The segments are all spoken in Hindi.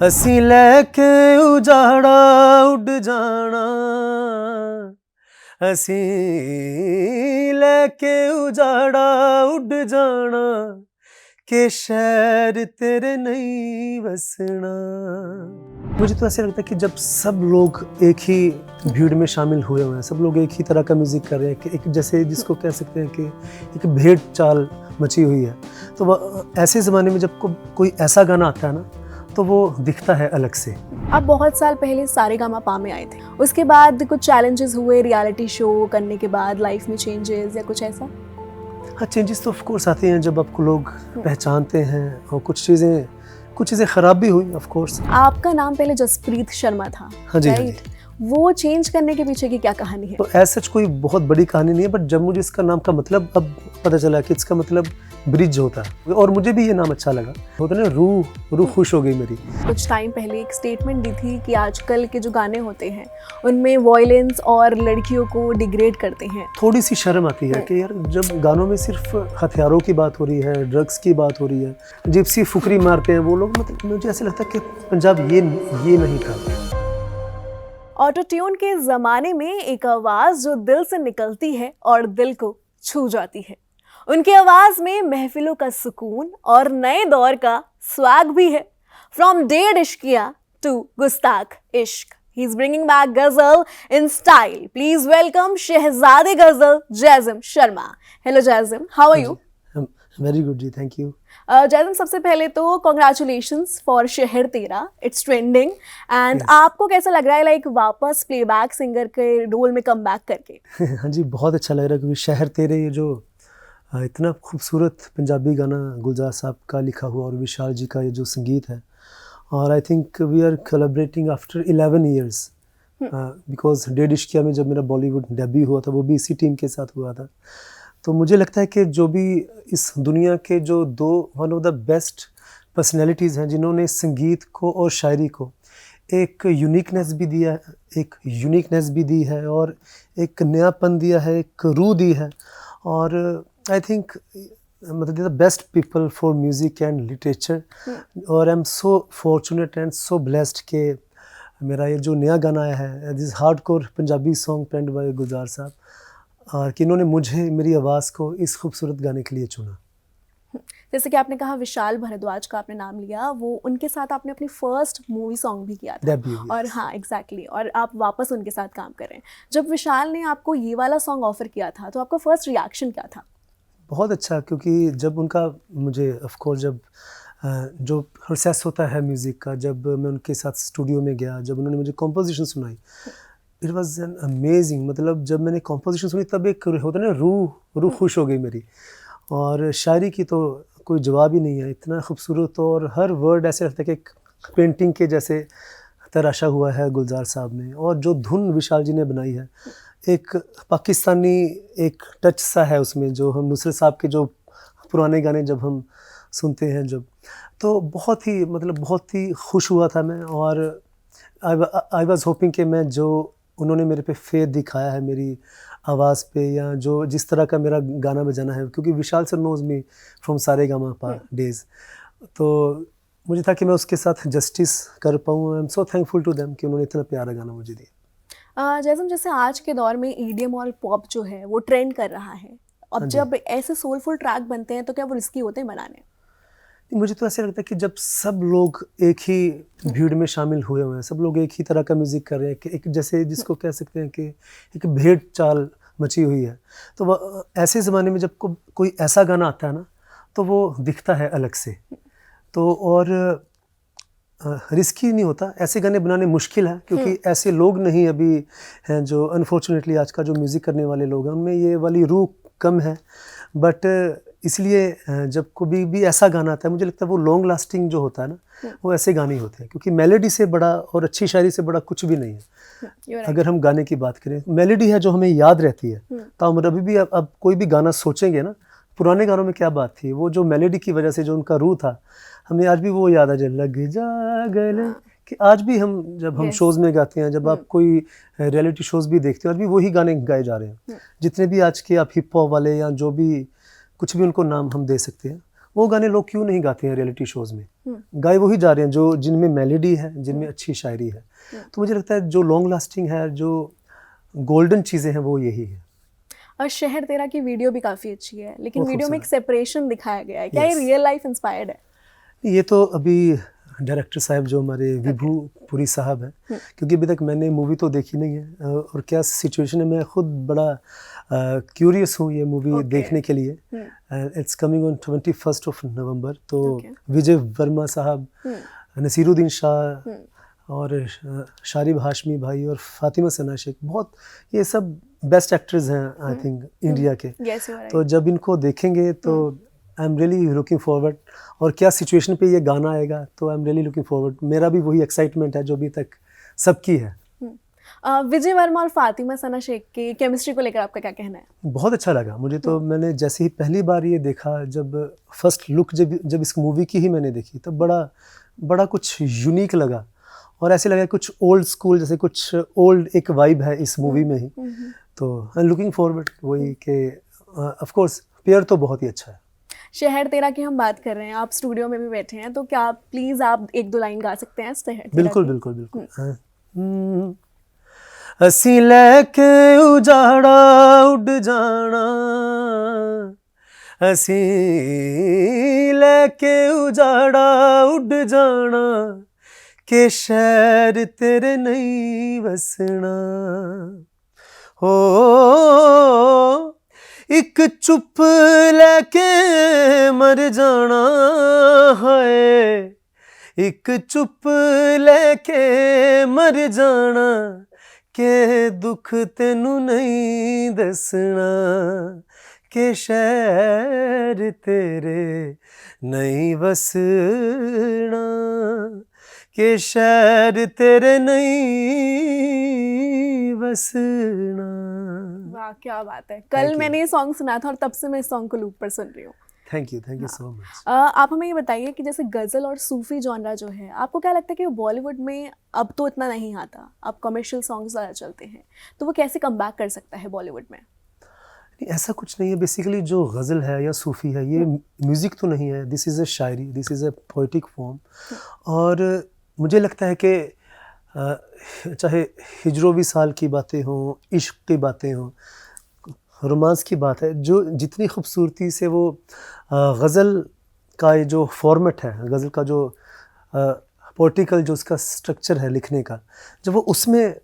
ਅਸੀਂ ਲੈ ਕੇ ਉਜਾੜਾ ਉੱਡ ਜਾਣਾ, ਅਸੀਂ ਲੈ ਕੇ ਉਜਾੜਾ ਉੱਡ ਜਾਣਾ, ਕਿ शहर तेरे नहीं बसना। मुझे तो ऐसे लगता है कि जब सब लोग एक ही भीड़ में शामिल हुए हुए हैं, सब लोग एक ही तरह का म्यूज़िक कर रहे हैं, कि एक जैसे जिसको कह सकते हैं कि एक भेड़ चाल मची हुई है, तो ऐसे ज़माने में जब कोई ऐसा गाना आता है ना, तो वो दिखता है अलग से। आप बहुत साल पहले सारेगामापा में आए थे, उसके बाद कुछ चैलेंजेस हुए रियलिटी शो करने के बाद, लाइफ में चेंजेस या कुछ ऐसा? हाँ, चेंजेस तो ऑफ कोर्स आते हैं जब आपको लोग पहचानते हैं, और कुछ चीज़ें ख़राब भी हुई ऑफ कोर्स। आपका नाम पहले जसप्रीत शर्मा था, हाँ जी, हाँ राइट? जी। वो चेंज करने के पीछे की क्या कहानी है? तो ऐसा कोई बहुत बड़ी कहानी नहीं है, बट जब मुझे इसका नाम का मतलब अब पता चला कि इसका मतलब ब्रिज होता है, और मुझे भी ये नाम अच्छा लगा। होता है ना, रूह खुश हो गई मेरी। कुछ टाइम पहले एक स्टेटमेंट दी थी कि आजकल के जो गाने होते हैं उनमें वॉयलेंस और लड़कियों को डिग्रेड करते हैं। थोड़ी सी शर्म आती है कि यार जब गानों में सिर्फ हथियारों की बात हो रही है, ड्रग्स की बात हो रही है, जिप्सी फुकरी मारते हैं वो लोग, मतलब मुझे ऐसा लगता है कि पंजाब ये नहीं था। ऑटो ट्यून के ज़माने में एक आवाज़ जो दिल से निकलती है और दिल को छू जाती है। उनकी आवाज़ में महफिलों का सुकून और नए दौर का स्वैग भी है। फ्रॉम डेढ़ इश्किया टू गुस्ताख इश्क, ही इज ब्रिंगिंग बैक गजल इन स्टाइल। प्लीज वेलकम शहजादे गजल Jazim Sharma. Hello Jazim, how are you? Very good ji, thank you. Jazim, सबसे पहले तो कॉन्ग्रेचुलेशंस फॉर शहर तेरा, इट्स ट्रेंडिंग। एंड आपको कैसा लग रहा है लाइक वापस प्लेबैक सिंगर के रोल में कम बैक करके? हाँ जी, बहुत अच्छा लग रहा है, क्योंकि शहर तेरे ये जो इतना खूबसूरत पंजाबी गाना गुलजार साहब का लिखा हुआ और विशाल जी का ये जो संगीत है, और I think we are collaborating after 11 years, because Dedh Ishqiya में जब मेरा बॉलीवुड डेब्यू हुआ था वो भी इसी टीम के साथ हुआ था। तो मुझे लगता है कि जो भी इस दुनिया के जो दो one of the best personalities हैं, जिन्होंने संगीत को और शायरी को एक यूनिकनेस भी दी है और एक नयापन दिया है, एक रूह दी है, और आई थिंक मतलब the best people for music and literature. और I am so fortunate and so blessed कि मेरा ये जो नया गाना आया है, this hardcore Punjabi song penned by Gulzar Sahab, और कि इन्होंने मुझे, मेरी आवाज़ को इस खूबसूरत गाने के लिए चुना। जैसे कि आपने कहा विशाल भारद्वाज का आपने नाम लिया, वो उनके साथ आपने अपनी फर्स्ट मूवी सॉन्ग भी किया था। और हाँ एग्जैक्टली, और आप वापस उनके साथ काम कर रहे हैं। जब विशाल ने आपको ये वाला सॉन्ग ऑफर किया था तो आपका फर्स्ट रिएक्शन क्या था? बहुत अच्छा, क्योंकि जब उनका मुझे ऑफकोर्स जब जो प्रोसेस होता है म्यूज़िक का, जब मैं उनके साथ स्टूडियो में गया, जब उन्होंने मुझे कॉम्पोजिशन सुनाई, इट वाज एन अमेजिंग। मतलब जब मैंने कॉम्पोजिशन सुनी तब एक होता है ना, रूह खुश हो गई मेरी। और शायरी की तो कोई जवाब ही नहीं है, इतना खूबसूरत, और हर वर्ड ऐसे लगता है कि एक पेंटिंग के जैसे तराशा हुआ है गुलजार साहब ने। और जो धुन विशाल जी ने बनाई है, एक पाकिस्तानी एक टच सा है उसमें, जो हम नुसरत साहब के जो पुराने गाने जब हम सुनते हैं तो बहुत ही खुश हुआ था मैं। और आई वाज होपिंग कि मैं जो उन्होंने मेरे पे फेथ दिखाया है मेरी आवाज़ पे, या जो जिस तरह का मेरा गाना बजाना है, क्योंकि Vishal sir knows me from Saregamapa days, तो मुझे था कि मैं उसके साथ जस्टिस कर पाऊँ। I am so thankful to them कि उन्होंने इतना प्यारा गाना मुझे दिया। जैसे आज के दौर में ईडीएम और पॉप जो है वो ट्रेंड कर रहा है, अब जब ऐसे सोलफुल ट्रैक बनते हैं तो क्या वो रिस्की होते हैं बनाने? मुझे तो ऐसे लगता है कि जब सब लोग एक ही भीड़ में शामिल हुए हुए हैं, सब लोग एक ही तरह का म्यूज़िक कर रहे हैं, कि एक जैसे जिसको कह सकते हैं कि एक भेड़ चाल मची हुई है, तो ऐसे ज़माने में जब कोई ऐसा गाना आता है ना, तो वो दिखता है अलग से। तो और रिस्की नहीं होता, ऐसे गाने बनाने मुश्किल है, क्योंकि ऐसे लोग नहीं अभी हैं जो, अनफॉर्चुनेटली आज का जो म्यूज़िक करने वाले लोग हैं उनमें ये वाली रूह कम है। बट इसलिए जब कभी भी ऐसा गाना आता है, मुझे लगता है वो लॉन्ग लास्टिंग जो होता है ना, वो ऐसे गाने ही होते हैं, क्योंकि मेलोडी से बड़ा और अच्छी शायरी से बड़ा कुछ भी नहीं है। अगर हम गाने की बात करें, मेलोडी है जो हमें याद रहती है। तो हम अभी भी अब कोई भी गाना सोचेंगे ना, पुराने गानों में क्या बात थी, वो जो मेलोडी की वजह से जो उनका रूह था, हमें आज भी वो याद आ जाए, लग जा गले, कि आज भी हम जब हम शोज़ में गाते हैं, जब आप कोई रियलिटी शोज़ भी देखते हैं, आज भी वही गाने गाए जा रहे हैं। जितने भी आज के आप हिप हॉप वाले या जो भी कुछ भी उनको नाम हम दे सकते हैं, वो गाने लोग क्यों नहीं गाते हैं रियलिटी शोज़ में? गाए वही जा रहे हैं जो जिनमें मेलोडी है, जिनमें अच्छी शायरी है। तो मुझे लगता है जो लॉन्ग लास्टिंग है, जो गोल्डन चीज़ें हैं, वो यही है। और शहर तेरा की वीडियो भी काफ़ी अच्छी है, लेकिन वो वीडियो में एक खूबसूरत सेपरेशन दिखाया गया है। क्या ये Yes. रियल लाइफ इंस्पायर्ड है? ये तो अभी डायरेक्टर साहब जो हमारे विभू पुरी साहब हैं, क्योंकि अभी तक मैंने मूवी तो देखी नहीं है और क्या सिचुएशन है, मैं खुद बड़ा क्यूरियस हूँ ये मूवी देखने के लिए। इट्स कमिंग ऑन 21 नवंबर। तो विजय वर्मा साहब, नसीरुद्दीन शाह और शारिब हाशमी भाई और फातिमा सना शेख, बहुत ये सब बेस्ट एक्टर्स हैं आई थिंक इंडिया के। Yes, you are right. तो जब इनको देखेंगे तो I am really looking forward. और क्या सिचुएशन पे ये गाना आएगा, तो I am really looking forward. मेरा भी वही एक्साइटमेंट है जो अभी तक सबकी है। विजय वर्मा और फातिमा सना शेख की केमिस्ट्री को लेकर आपका क्या कहना है? बहुत अच्छा लगा मुझे तो। मैंने जैसे ही पहली बार ये देखा, जब फर्स्ट लुक जब इस मूवी की ही मैंने देखी, तब बड़ा कुछ यूनिक लगा और ऐसे लगा कुछ ओल्ड स्कूल, जैसे कुछ ओल्ड एक वाइब है इस मूवी में ही। तो आई एम लुकिंग फॉरवर्ड वही कि ऑफ कोर्स पेयर तो बहुत ही अच्छा है। शहर तेरा की हम बात कर रहे हैं, आप स्टूडियो में भी बैठे हैं, तो क्या प्लीज आप एक दो लाइन गा सकते हैं शहर तेरा बिल्कुल की? बिल्कुल बिल्कुल। असी लैके उजाड़ा उड जाना, असी लैके उजाड़ा उड जाना, के शहर तेरे नहीं वसना। हो एक चुप लैके मर जाना है, एक चुप लैके मर जाना, के दुख तेनू नहीं दसना, के शहर तेरे नहीं वसना, के शहर तेरे नहीं वसना। वाह, क्या बात है। कल you. मैंने ये सॉन्ग सुना था और तब से मैं इस सॉन्ग को लूप पर सुन रही हूँ। Thank you so much. आप हमें ये बताइए कि जैसे गज़ल और सूफी जॉनरा जो है, आपको क्या लगता है कि बॉलीवुड में अब तो इतना नहीं आता, अब कमर्शियल सॉन्ग्स ज़्यादा चलते हैं, तो वो कैसे कम बैक कर सकता है बॉलीवुड में? नहीं, ऐसा कुछ नहीं है। बेसिकली जो गज़ल है या सूफ़ी है, ये म्यूज़िक तो नहीं है। This is a Shayari, this is a poetic form. और मुझे लगता है कि चाहे हिजरो विसाल की बातें हों, इश्क की बातें हों, रोमांस की बात है, जो जितनी खूबसूरती से वो गज़ल का ये जो फॉर्मेट है, गज़ल का जो पोइटिकल जो उसका स्ट्रक्चर है लिखने का, जब वो उसमें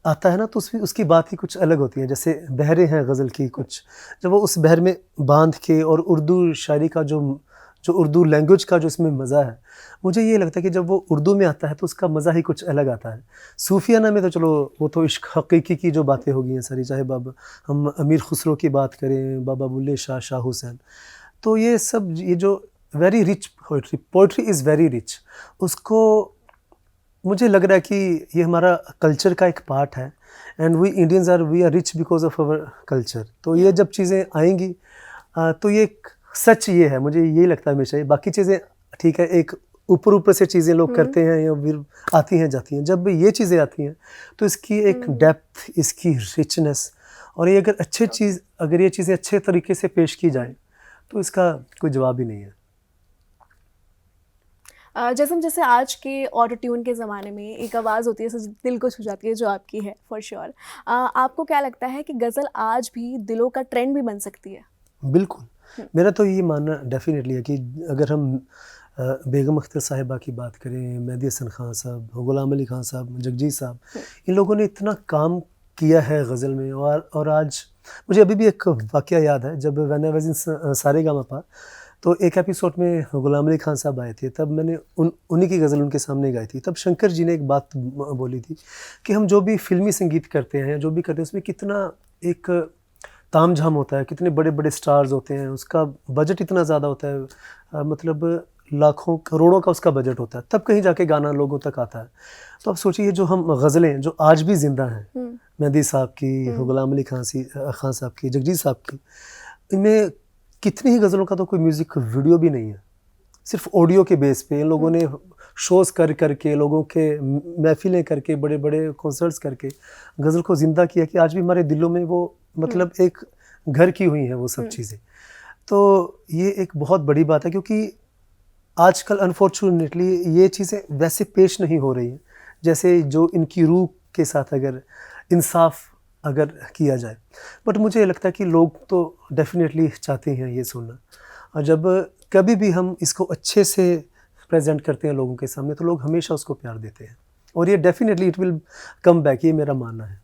आता है ना, तो उसकी बात ही कुछ अलग होती है। जैसे बहरें हैं गज़ल की कुछ, जब वो उस बहर में बांध के, और उर्दू शायरी का जो उर्दू लैंग्वेज का जो इसमें मज़ा है, मुझे ये लगता है कि जब वो उर्दू में आता है तो उसका मज़ा ही कुछ अलग आता है। सूफियाना में तो चलो वो तो इश्क हकीकी की जो बातें हो गई हैं सारी, चाहे बाबा हम अमीर खुसरो की बात करें, बाबा बुल्ले शाह, शाह हुसैन, तो ये सब ये जो very rich poetry is very rich. उसको मुझे लग रहा है कि ये हमारा कल्चर का एक पार्ट है, and we are rich because of our culture. तो ये जब चीज़ें आएंगी तो ये सच ये है, मुझे यही लगता है हमेशा। बाकी चीज़ें ठीक है, एक ऊपर से चीज़ें लोग करते हैं या फिर आती हैं जाती हैं। जब ये चीज़ें आती हैं तो इसकी एक डेप्थ, इसकी रिचनेस, और ये अगर ये चीज़ें अच्छे तरीके से पेश की जाए तो इसका कोई जवाब ही नहीं है। जैसे आज के ऑटो ट्यून के ज़माने में एक आवाज़ होती है जो दिल को छू जाती है, जो आपकी है फॉर श्योर। आपको क्या लगता है कि गज़ल आज भी दिलों का ट्रेंड भी बन सकती है? बिल्कुल, मेरा तो ये मानना डेफिनेटली है कि अगर हम बेगम अख्तर साहिबा की बात करें, मेहदी हसन खान साहब, गुलाम अली खान साहब, जगजीत साहब, इन लोगों ने इतना काम किया है गज़ल में। और आज मुझे अभी भी एक वाक़या याद है, जब when I was in Saregamapa, तो एक एपिसोड में गुलाम अली खान साहब आए थे, तब मैंने उन्हीं की गज़ल उनके सामने गाई थी। तब शंकर जी ने एक बात बोली थी कि हम जो भी फ़िल्मी संगीत करते हैं, जो भी करते हैं, उसमें कितना एक ताम झाम होता है, कितने बड़े बड़े स्टार्स होते हैं, उसका बजट इतना ज़्यादा होता है, मतलब लाखों करोड़ों का उसका बजट होता है, तब कहीं जाके गाना लोगों तक आता है। तो अब सोचिए, जो हम गज़लें जो आज भी ज़िंदा हैं, मेहदी साहब की, गुलाम अली खान साहब की, जगजीत साहब की, इनमें कितनी ही गज़लों का तो कोई म्यूज़िक वीडियो भी नहीं है। सिर्फ ऑडियो के बेस पे इन लोगों ने शोज़ करके, लोगों के महफ़िलें करके, बड़े बड़े कॉन्सर्ट्स करके गज़ल को ज़िंदा किया कि आज भी हमारे दिलों में वो मतलब एक घर की हुई है वो सब चीज़ें। तो ये एक बहुत बड़ी बात है, क्योंकि आजकल अनफॉर्चुनेटली ये चीज़ें वैसे पेश नहीं हो रही हैं जैसे जो इनकी रूह के साथ अगर इंसाफ अगर किया जाए। बट मुझे लगता है कि लोग तो डेफिनेटली चाहते हैं ये सुनना, और जब कभी भी हम इसको अच्छे से प्रेजेंट करते हैं लोगों के सामने तो लोग हमेशा उसको प्यार देते हैं, और ये definitely it will come back, ये मेरा मानना है।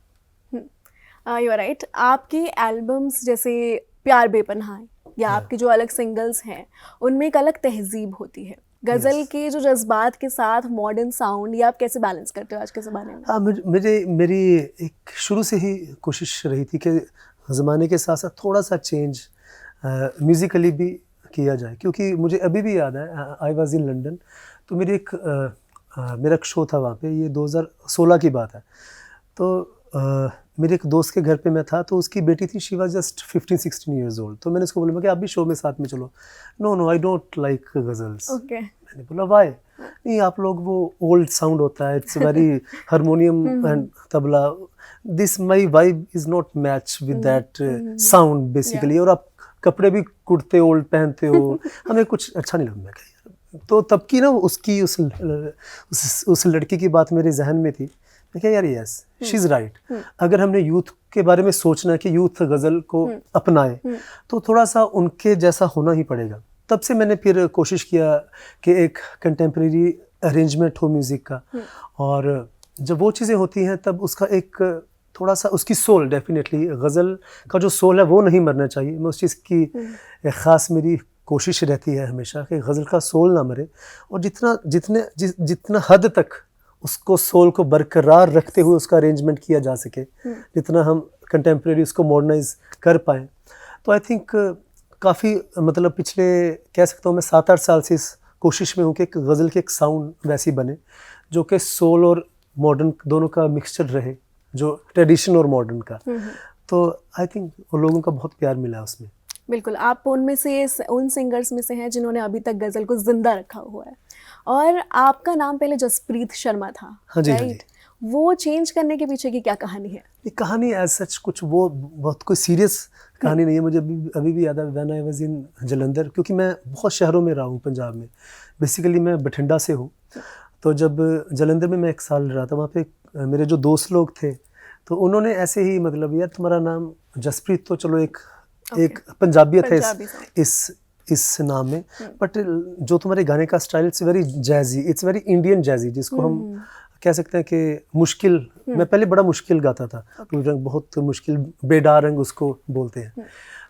You are right. आपके एल्बम्स जैसे प्यार बेपनाह या आपके जो अलग सिंगल्स हैं उनमें एक अलग तहजीब होती है, गज़ल Yes. के जो जज्बात के साथ मॉडर्न साउंड, ये आप कैसे बैलेंस करते हो आज के ज़माने में? हाँ, मेरी एक शुरू से ही कोशिश रही थी कि ज़माने के साथ साथ थोड़ा सा चेंज म्यूज़िकली भी किया जाए, क्योंकि मुझे अभी भी याद है आई वाज इन लंदन, तो मेरा एक शो था वहाँ पे, ये 2016 की बात है। तो मेरे एक दोस्त के घर पे मैं था, तो उसकी बेटी थी, she was just 15-16 years old. तो मैंने उसको बोला कि आप भी शो में साथ में चलो। No I don't like ghazals. Okay. मैंने बोला वाई? नहीं, आप लोग वो ओल्ड साउंड होता है, it's very harmonium and tabla, this my vibe is not match with that sound basically, और आप कपड़े भी कुर्ते ओल्ड पहनते हो, हमें कुछ अच्छा नहीं लगता। मैं कहा यार, तो तब की ना उसकी उस लड़की की बात मेरे जहन में थी। मैं कहा यार यस, शी इज़ राइट। अगर हमने यूथ के बारे में सोचना है कि यूथ गज़ल को अपनाए तो थोड़ा सा उनके जैसा होना ही पड़ेगा। तब से मैंने फिर कोशिश किया कि एक कंटेम्प्रेरी अरेंजमेंट हो म्यूज़िक का, और जब वो चीज़ें होती हैं तब उसका एक थोड़ा सा उसकी सोल, डेफिनेटली गज़ल का जो सोल है वो नहीं मरना चाहिए। मैं उस चीज़ की एक ख़ास मेरी कोशिश रहती है हमेशा कि गज़ल का सोल ना मरे, और जितना हद तक उसको सोल को बरकरार रखते हुए उसका अरेंजमेंट किया जा सके, जितना हम कंटेम्प्रेरी उसको मॉडर्नाइज कर पाएँ। तो आई थिंक काफ़ी मतलब पिछले कह सकता हूँ मैं 7-8 साल से इस कोशिश में हूँ कि एक गज़ल की एक साउंड वैसी बने जो कि सोल और मॉडर्न दोनों का मिक्सचर रहे, जो ट्रेडिशन और मॉडर्न का। तो आई थिंक उन लोगों का बहुत प्यार मिला उसमें। बिल्कुल, आप उनमें से उन सिंगर्स में से हैं जिन्होंने अभी तक गज़ल को ज़िंदा रखा हुआ है। और आपका नाम पहले जसप्रीत शर्मा था, हाँ जी, हाँ राइट? जी। वो चेंज करने के पीछे की क्या कहानी है? ये कहानी एज सच कुछ वो बहुत कोई सीरियस कहानी नहीं है। मुझे अभी भी याद है व्हेन आई वाज इन जलंधर, क्योंकि मैं बहुत शहरों में रहा हूँ पंजाब में। बेसिकली मैं बठिंडा से हूँ, तो जब जलंधर में मैं 1 साल रहा था, वहाँ पे मेरे जो दोस्त लोग थे तो उन्होंने ऐसे ही मतलब यार तुम्हारा नाम जसप्रीत तो चलो एक पंजाबियत है इस नाम में, बट जो तुम्हारे गाने का style it's very jazzy, it's very Indian jazzy, जिसको हम कह सकते हैं कि मुश्किल। मैं पहले बड़ा मुश्किल गाता था, बहुत मुश्किल, बेडारंग उसको बोलते हैं।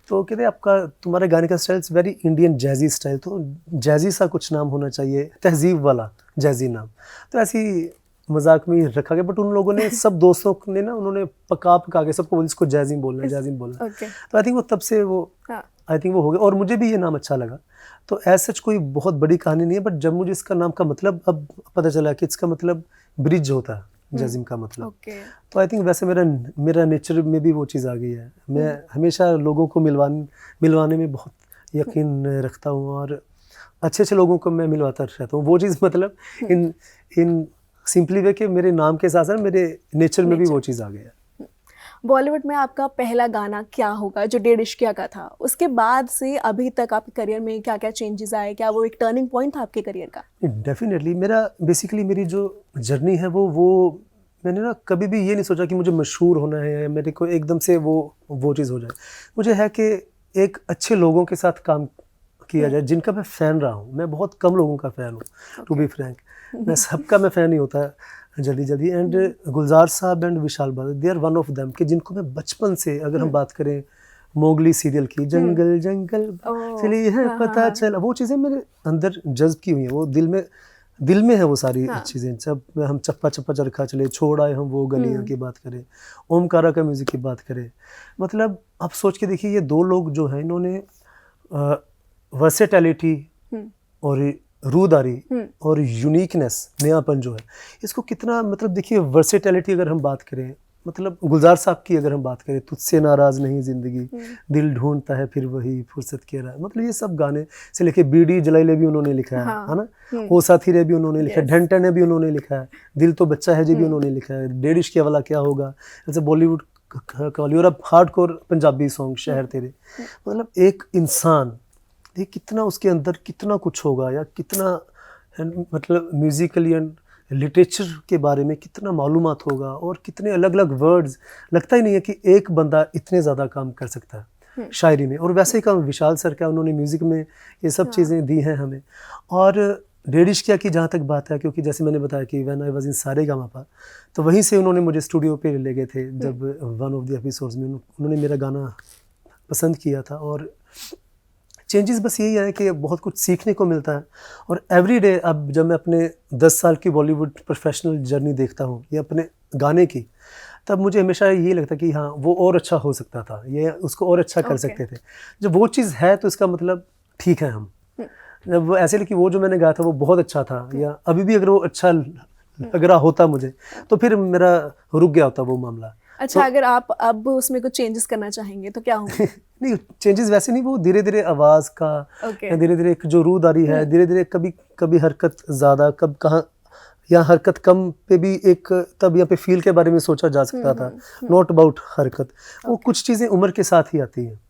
तो कहते आपका तुम्हारे गाने का style it's very Indian jazzy style, तो जैजी सा कुछ नाम होना चाहिए, तहजीब वाला जैजी नाम। तो ऐसी मजाक में ही रखा गया, बट उन लोगों ने सब दोस्तों ने ना उन्होंने पका के सबको इसको जैजिम बोलना है। तो आई थिंक वो तब से वो आई थिंक वो हो गया, और मुझे भी ये नाम अच्छा लगा। तो एज सच कोई बहुत बड़ी कहानी नहीं है, बट जब मुझे इसका नाम का मतलब अब पता चला कि इसका मतलब ब्रिज होता है, जैजिम का मतलब। तो आई थिंक वैसे मेरा नेचर में भी वो चीज़ आ गई है। मैं हमेशा लोगों को मिलवाने में बहुत यकीन रखता हूँ, और अच्छे लोगों को मैं मिलवाता रहता हूँ। वो चीज़ मतलब इन सिंपली वे कि मेरे नाम के साथ साथ मेरे नेचर में भी वो चीज़ आ गया। बॉलीवुड में आपका पहला गाना क्या होगा जो डेढ़ इश्किया का था? उसके बाद से अभी तक आपके करियर में क्या क्या चेंजेस आए? क्या वो एक टर्निंग पॉइंट था आपके करियर का? डेफिनेटली मेरी जो जर्नी है वो मैंने ना कभी भी ये नहीं सोचा कि मुझे मशहूर होना है या मेरे को एकदम से वो चीज़ हो जाए। मुझे है कि एक अच्छे लोगों के साथ काम किया जाए जिनका मैं फ़ैन रहा हूँ। मैं बहुत कम लोगों का फ़ैन हूँ, टू बी फ्रैंक। मैं सबका मैं फ़ैन नहीं होता जल्दी। एंड गुलजार साहब and Vishal Badal, they are one of them, कि जिनको मैं बचपन से, अगर हम बात करें मोगली सीरियल की, जंगल जंगल चली है पता चला, वो चीज़ें मेरे अंदर जज्ब की हुई हैं। वो दिल में है वो सारी चीज़ें। जब हम चप्पा चरखा चले, छोड़ आए हम वो गलियाँ की बात करें, ओमकारा का म्यूज़िक की बात करें, मतलब आप सोच के देखिए ये दो लोग जो हैं इन्होंने वर्सेटैलिटी और रूदारी और यूनिकनेस, नयापन जो है इसको कितना, मतलब देखिए वर्सेटैलिटी अगर हम बात करें, मतलब गुलजार साहब की अगर हम बात करें, तुझसे नाराज़ नहीं ज़िंदगी, दिल ढूंढता है फिर वही फुर्सत के राह, मतलब ये सब गाने से लेके बीड़ी जलाइले भी उन्होंने लिखा है ना, ओ साथी रे भी उन्होंने लिखा है, ढंटा ने भी उन्होंने लिखा है, दिल तो बच्चा है जी भी उन्होंने लिखा है, डेढ़ इश्क वाला क्या होगा, ऐसे बॉलीवुड कॉली, और अब हार्डकोर पंजाबी सॉन्ग शहर तेरे। मतलब एक इंसान देखिए कितना उसके अंदर कितना कुछ होगा, या कितना मतलब म्यूज़िकली एंड लिटरेचर के बारे में कितना मालूमात होगा, और कितने अलग-अलग वर्ड्स। लगता ही नहीं है कि एक बंदा इतने ज़्यादा काम कर सकता है शायरी में। और वैसे ही काम विशाल सर का, उन्होंने म्यूज़िक में ये सब चीज़ें दी हैं हमें। और डेढ़ इश्किया की जहाँ तक बात है, क्योंकि जैसे मैंने बताया कि when I was in Saregamapa, तो वहीं से उन्होंने मुझे स्टूडियो पे ले गए थे। जब वन ऑफ द एपिसोड्स में उन्होंने मेरा गाना पसंद किया था। और चेंजेस बस यही है कि बहुत कुछ सीखने को मिलता है। और एवरी डे अब जब मैं अपने 10 साल की बॉलीवुड प्रोफेशनल जर्नी देखता हूँ या अपने गाने की, तब मुझे हमेशा ये लगता है कि हाँ, वो और अच्छा हो सकता था, ये उसको और अच्छा कर सकते थे। जब वो चीज़ है तो इसका मतलब ठीक है हम। जब वो ऐसे कि वो जो मैंने गाया था वो बहुत अच्छा था, या अभी भी अगर वो अच्छा लग रहा होता मुझे, तो फिर मेरा रुक गया होता वो मामला। अच्छा, अगर आप अब उसमें कुछ चेंजेस करना चाहेंगे तो क्या होंगे? नहीं, चेंजेस वैसे नहीं, वो धीरे-धीरे आवाज़ का, या धीरे-धीरे एक जो रूदारी है, धीरे-धीरे कभी हरकत ज़्यादा, कब कहाँ, या हरकत कम पे भी एक तब यहाँ पे फ़ील के बारे में सोचा जा सकता था, नॉट अबाउट हरकत। वो कुछ चीज़ें उम्र के साथ ही आती हैं।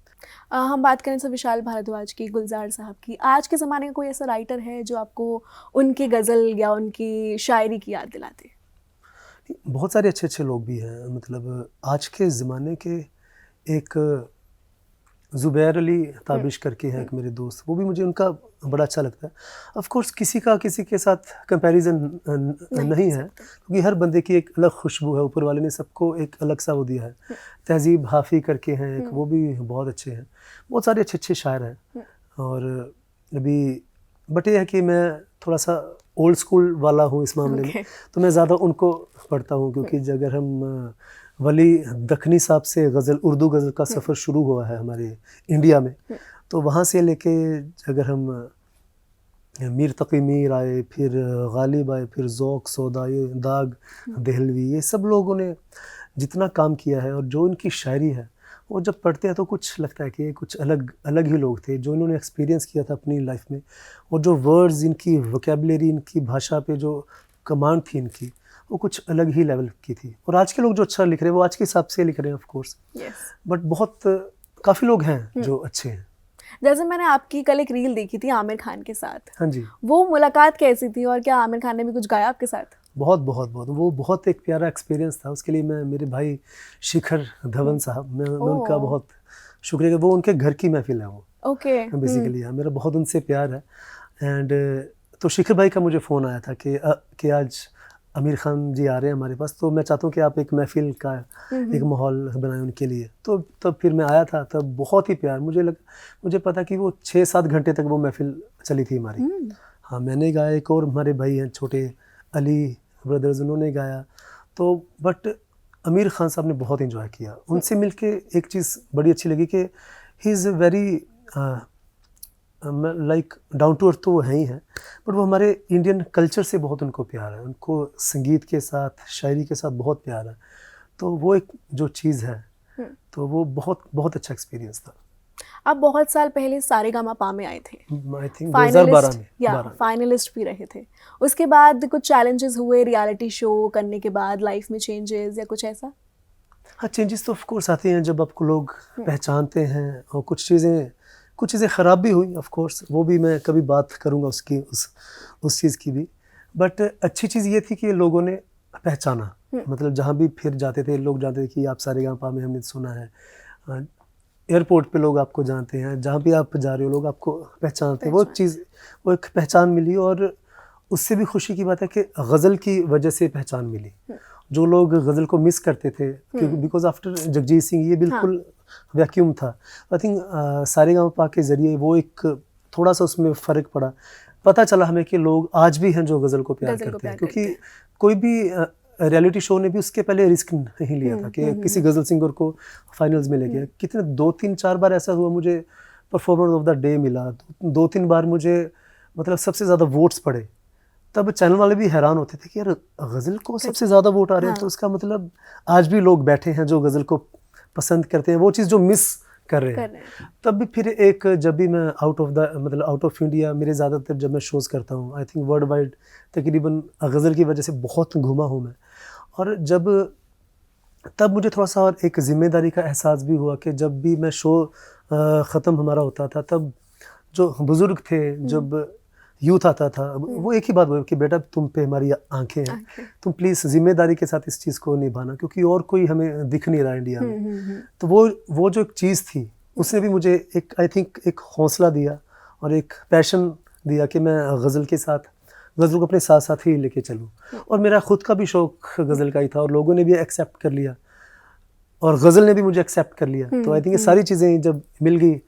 हम बात करें तो विशाल भारद्वाज की, गुलजार साहब की, आज के ज़माने का कोई ऐसा राइटर है जो आपको उनकी गज़ल या उनकी शायरी की याद दिलाते? बहुत सारे अच्छे-अच्छे लोग भी हैं। मतलब आज के ज़माने के एक ज़ुबैर अली ताबिश करके हैं एक मेरे दोस्त, वो भी मुझे उनका बड़ा अच्छा लगता है। ऑफ़ कोर्स किसी का किसी के साथ कंपैरिज़न नहीं है, क्योंकि हर बंदे की एक अलग खुशबू है, ऊपर वाले ने सबको एक अलग सा वो दिया है। तहज़ीब हाफ़ी करके हैं एक, वो भी बहुत अच्छे हैं। बहुत सारे अच्छे-अच्छे शायर हैं। और अभी बट ये है कि मैं थोड़ा-सा ओल्ड स्कूल वाला हूँ इस मामले में, तो मैं ज़्यादा उनको पढ़ता हूँ, क्योंकि अगर हम वली दखनी साहब से गज़ल, उर्दू गज़ल का सफ़र शुरू हुआ है हमारे इंडिया में, तो वहाँ से लेके अगर हम मीर तक़ी मीर आए, फिर गालिब आए, फिर ज़ौक़ सौदाए दाग देहलवी, ये सब लोगों ने जितना काम किया है और जो इनकी शायरी है, वो जब पढ़ते हैं तो कुछ लगता है कि ये कुछ अलग ही लोग थे, जो इन्होंने एक्सपीरियंस किया था अपनी लाइफ में। और जो वर्ड्स, इनकी वोकैबुलरी, इनकी भाषा पे जो कमांड थी इनकी, वो कुछ अलग ही लेवल की थी। और आज के लोग जो अच्छा लिख रहे हैं वो आज के हिसाब से लिख रहे हैं ऑफ कोर्स, बट बहुत काफ़ी लोग हैं जो अच्छे हैं। जैसे मैंने आपकी कल एक रील देखी थी आमिर खान के साथ। हाँ जी। वो मुलाकात कैसी थी, और क्या आमिर खान ने भी कुछ गाया आपके साथ? बहुत वो बहुत एक प्यारा एक्सपीरियंस था। उसके लिए मैं मेरे भाई शिखर धवन साहब, मैं उनका बहुत शुक्रिया। वो उनके घर की महफिल है वो, बेसिकली। हाँ, मेरा बहुत उनसे प्यार है। एंड तो शिखर भाई का मुझे फ़ोन आया था कि आज आमिर खान जी आ रहे हैं हमारे पास, तो मैं चाहता हूँ कि आप एक महफिल का एक माहौल बनाएं उनके लिए। तो तब फिर मैं आया था, तब बहुत ही प्यार मुझे पता कि वो 6-7 घंटे तक वो महफिल चली थी हमारी। हाँ, मैंने गाया, एक और हमारे भाई हैं छोटे अली ब्रदर्स, उन्होंने गाया। तो बट आमिर खान साहब ने बहुत एंजॉय किया। उनसे मिलके एक चीज़ बड़ी अच्छी लगी कि he is very like down to earth, तो वो है ही हैं, बट वो हमारे इंडियन कल्चर से बहुत उनको प्यार है। उनको संगीत के साथ, शायरी के साथ बहुत प्यार है। तो वो एक जो चीज़ है, तो वो बहुत अच्छा एक्सपीरियंस था। आप बहुत साल पहले सारेगामापा में आए थे, आई थिंक 2012 में, या फाइनलिस्ट भी रहे थे। उसके बाद कुछ चैलेंजेस हुए रियलिटी शो करने के बाद, लाइफ में चेंजेस या कुछ ऐसा? हाँ, चेंजेस तो ऑफ कोर्स आते हैं जब आपको लोग पहचानते हैं, और कुछ चीज़ें ख़राब भी हुई ऑफ कोर्स, वो भी मैं कभी बात करूँगा उसकी, उस चीज़ की भी। बट अच्छी चीज़ ये थी कि लोगों ने पहचाना। मतलब जहाँ भी फिर जाते थे लोग जानते थे कि आप सारेगामापा में हमने सुना है। एयरपोर्ट पे लोग आपको जानते हैं, जहाँ भी आप जा रहे हो लोग आपको पहचानते हैं। वो एक पहचान मिली, और उससे भी खुशी की बात है कि गज़ल की वजह से पहचान मिली। जो लोग गज़ल को मिस करते थे, क्योंकि बिकॉज आफ्टर जगजीत सिंह ये बिल्कुल वैक्यूम था। आई थिंक सारेगामापा के ज़रिए वो एक थोड़ा सा उसमें फ़र्क पता चला हमें कि लोग आज भी हैं जो गज़ल को प्यार करते हैं। क्योंकि कोई भी रियलिटी शो ने भी उसके पहले रिस्क नहीं लिया था कि किसी गज़ल सिंगर को फाइनल्स में ले गया। कितने 2-3-4 बार ऐसा हुआ, मुझे परफॉर्मर ऑफ द डे मिला, 2-3 बार मुझे मतलब सबसे ज़्यादा वोट्स पड़े। तब चैनल वाले भी हैरान होते थे कि यार गज़ल को सबसे ज़्यादा वोट आ रहे हैं, तो उसका मतलब आज भी लोग बैठे हैं जो गज़ल को पसंद करते हैं, वो चीज़ जो मिस कर रहे हैं। तब भी फिर एक, जब भी मैं आउट ऑफ इंडिया, मेरे ज़्यादातर जब मैं शोज़ करता हूँ, आई थिंक वर्ल्ड वाइड तकरीबन गज़ल की वजह से बहुत घूमा हूँ मैं। और तब मुझे थोड़ा सा और एक ज़िम्मेदारी का एहसास भी हुआ कि जब भी मैं शो ख़त्म हमारा होता था, तब जो बुजुर्ग थे, जब यूथ आता था, वो एक ही बात बोले कि बेटा तुम पे हमारी आंखें हैं, तुम प्लीज़ जिम्मेदारी के साथ इस चीज़ को निभाना, क्योंकि और कोई हमें दिख नहीं रहा इंडिया में। तो वो जो एक चीज़ थी, उसने भी मुझे एक आई थिंक एक हौसला दिया और एक पैशन दिया कि मैं गज़ल के साथ, गज़ल को अपने साथ साथ ही लेके चलूँ। और मेरा ख़ुद का भी शौक़ गज़ल का ही था और लोगों ने भी एक्सेप्ट कर लिया और गज़ल ने भी मुझे एक्सेप्ट कर लिया। तो आई थिंक ये सारी चीज़ें जब मिल गई,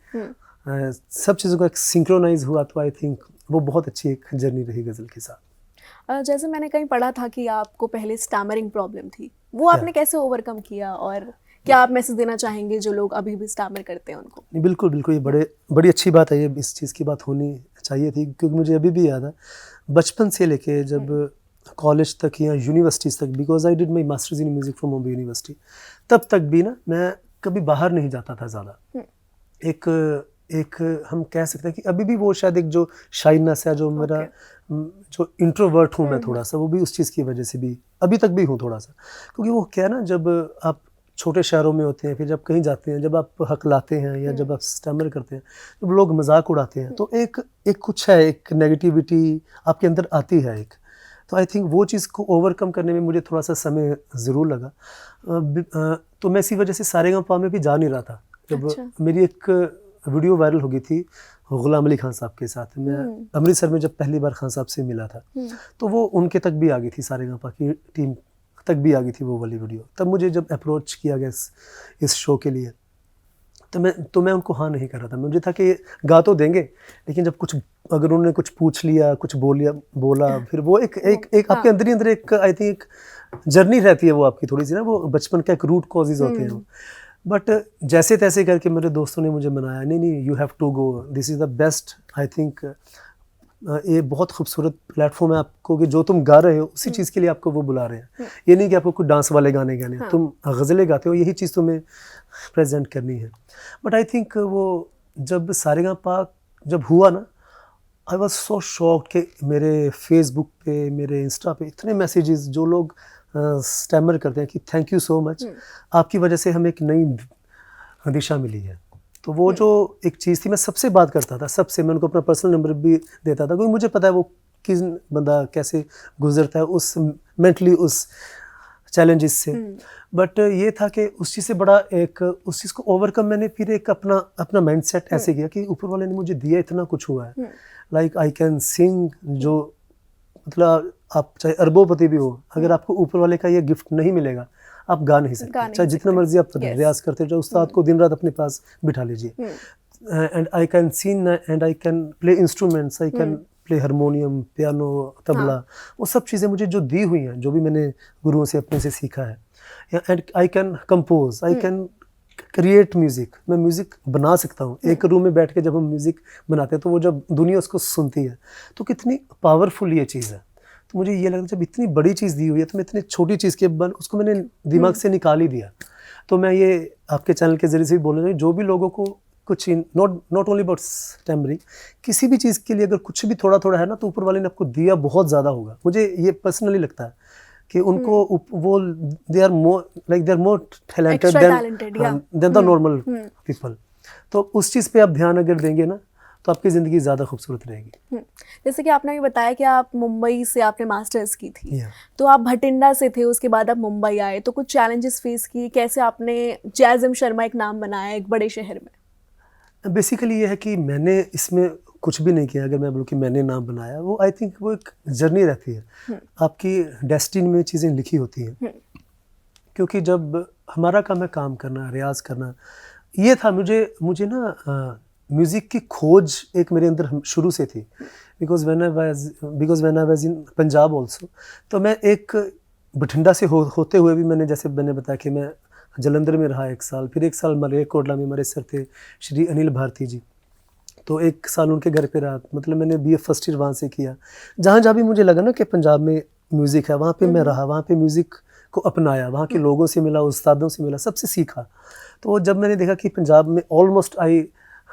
सब चीज़ों का एक सिंक्रोनाइज हुआ, तो आई थिंक वो बहुत अच्छी एक जर्नी रही गज़ल के साथ। जैसे मैंने कहीं पढ़ा था कि आपको पहले स्टैमरिंग प्रॉब्लम थी, वो आपने कैसे ओवरकम किया और क्या आप मैसेज देना चाहेंगे जो लोग अभी भी स्टैमर करते हैं उनको? बिल्कुल बिल्कुल, ये बड़ी अच्छी बात है, ये इस चीज़ की बात होनी चाहिए थी, क्योंकि मुझे अभी भी याद है बचपन से लेके जब कॉलेज तक या यूनिवर्सिटीज़ तक, because I did my masters in music from Bombay university, तब तक भी ना मैं कभी बाहर नहीं जाता था ज़्यादा। एक हम कह सकते हैं कि अभी भी वो शायद एक जो शाइनेस है, जो मेरा जो इंट्रोवर्ट हूँ मैं थोड़ा सा, वो भी उस चीज़ की वजह से भी अभी तक भी हूँ थोड़ा सा। क्योंकि वो क्या है ना, जब आप छोटे शहरों में होते हैं, फिर जब कहीं जाते हैं, जब आप हकलाते हैं या जब आप स्टैमर करते हैं, जब लोग मजाक उड़ाते हैं, तो एक कुछ है, एक नेगेटिविटी आपके अंदर आती है एक। तो आई थिंक वो चीज़ को ओवरकम करने में मुझे थोड़ा सा समय ज़रूर लगा। तो मैं इसी वजह से सारेगामा में भी जा नहीं रहा था। जब मेरी एक वीडियो वायरल हो गई थी गुलाम अली खान साहब के साथ, मैं अमृतसर में जब पहली बार खान साहब से मिला था, तो वो उनके तक भी आ गई थी, सारेगामा की टीम तक भी आ गई थी वो वाली वीडियो। तब मुझे जब अप्रोच किया गया इस शो के लिए, तो मैं उनको हाँ नहीं कर रहा था। मुझे था कि गा तो देंगे, लेकिन जब कुछ अगर उन्होंने कुछ पूछ लिया, कुछ बोला, फिर वो एक आपके अंदर ही अंदर एक आई थिंक एक जर्नी रहती है वो आपकी थोड़ी सी ना, वो बचपन का एक रूट कॉजेज होते हैं। बट जैसे तैसे करके मेरे दोस्तों ने मुझे मनाया, नहीं you have to go, this is the best. I think ये बहुत खूबसूरत प्लेटफॉर्म है आपको कि जो तुम गा रहे हो उसी चीज़ के लिए आपको वो बुला रहे हैं। ये नहीं कि आपको कुछ डांस वाले गाने गाने, तुम गज़लें गाते हो, यही चीज़ तुम्हें प्रेजेंट करनी है। बट आई थिंक वो जब सारेगामा जब हुआ ना, आई वॉज सो शॉक्ड कि मेरे फेसबुक पे, मेरे इंस्टा पे इतने मैसेजेस, जो लोग स्टैमर करते हैं कि थैंक यू सो मच, आपकी वजह से हमें एक नई दिशा मिली है। तो वो जो एक चीज़ थी, मैं सबसे बात करता था, सबसे, मैं उनको अपना पर्सनल नंबर भी देता था, क्योंकि मुझे पता है वो किस बंदा कैसे गुजरता है उस मेंटली उस चैलेंजेस से। बट ये था कि उस चीज़ से बड़ा एक उस चीज़ को ओवरकम मैंने फिर एक अपना माइंडसेट ऐसे किया कि ऊपर वाले ने मुझे दिया, इतना कुछ हुआ है, लाइक आई कैन सिंग, जो मतलब आप चाहे अरबोपति भी हो, अगर आपको ऊपर वाले का ये गिफ्ट नहीं मिलेगा, आप गा नहीं सकते, चाहे जितना मर्जी आप रियाज करते जाओ, उस्ताद को दिन रात अपने पास बिठा लीजिए। And I can sing and I can play instruments, I can play harmonium, piano, tabla, वो सब चीज़ें मुझे जो दी हुई हैं, जो भी मैंने गुरुओं से अपने से सीखा है। And I can compose, I can create music, मैं म्यूज़िक बना सकता हूँ। एक रूम में बैठ के जब हम म्यूज़िक बनाते हैं, तो वो जब दुनिया उसको सुनती है, तो कितनी पावरफुल ये चीज़ है। तो मुझे ये लगता है जब इतनी बड़ी चीज़ दी हुई है, तो मैं इतनी छोटी चीज़ के उसको मैंने दिमाग से निकाल ही दिया। तो मैं ये आपके चैनल के ज़रिए से भी बोल रहा हूँ, जो भी लोगों को कुछ नॉट ओनली अबाउट स्टैमरिंग, किसी भी चीज़ के लिए अगर कुछ भी थोड़ा थोड़ा है ना, तो ऊपर वाले ने आपको दिया बहुत ज़्यादा होगा। मुझे ये पर्सनली लगता है कि उनको वो they are more talented than the normal people. तो उस चीज़ पे आप ध्यान अगर देंगे ना, तो आपकी ज़िंदगी ज़्यादा खूबसूरत रहेगी। जैसे कि आपने भी बताया कि आप मुंबई से आपने मास्टर्स की थी, तो आप भटिंडा से थे, उसके बाद आप मुंबई आए, तो कुछ चैलेंजेस फेस किए, कैसे आपने जैज़म शर्मा एक नाम बनाया एक बड़े शहर में? बेसिकली ये है कि मैंने इसमें कुछ भी नहीं किया। अगर मैं बोलूँ कि मैंने नाम बनाया, वो आई थिंक वो एक जर्नी रहती है, आपकी डेस्टिनी में चीज़ें लिखी होती हैं। क्योंकि जब हमारा काम है काम करना, रियाज करना, ये था मुझे ना म्यूज़िक की खोज एक मेरे अंदर शुरू से थी। Because when I was in Punjab also, तो मैं एक बठिंडा से होते हुए भी जैसे मैंने बताया कि मैं जलंधर में रहा 1 साल, फिर 1 साल मलेरकोटला में हमारे सर थे श्री अनिल भारती जी, तो 1 साल उनके घर पे रहा। मतलब मैंने BA फर्स्ट ईयर वहाँ से किया। जहाँ भी मुझे लगा ना कि पंजाब में म्यूज़िक है, वहाँ पे मैं रहा, वहाँ पे म्यूज़िक को अपनाया, वहाँ के लोगों से मिला, उस्तादों से मिला, सबसे सीखा। तो जब मैंने देखा कि पंजाब में almost I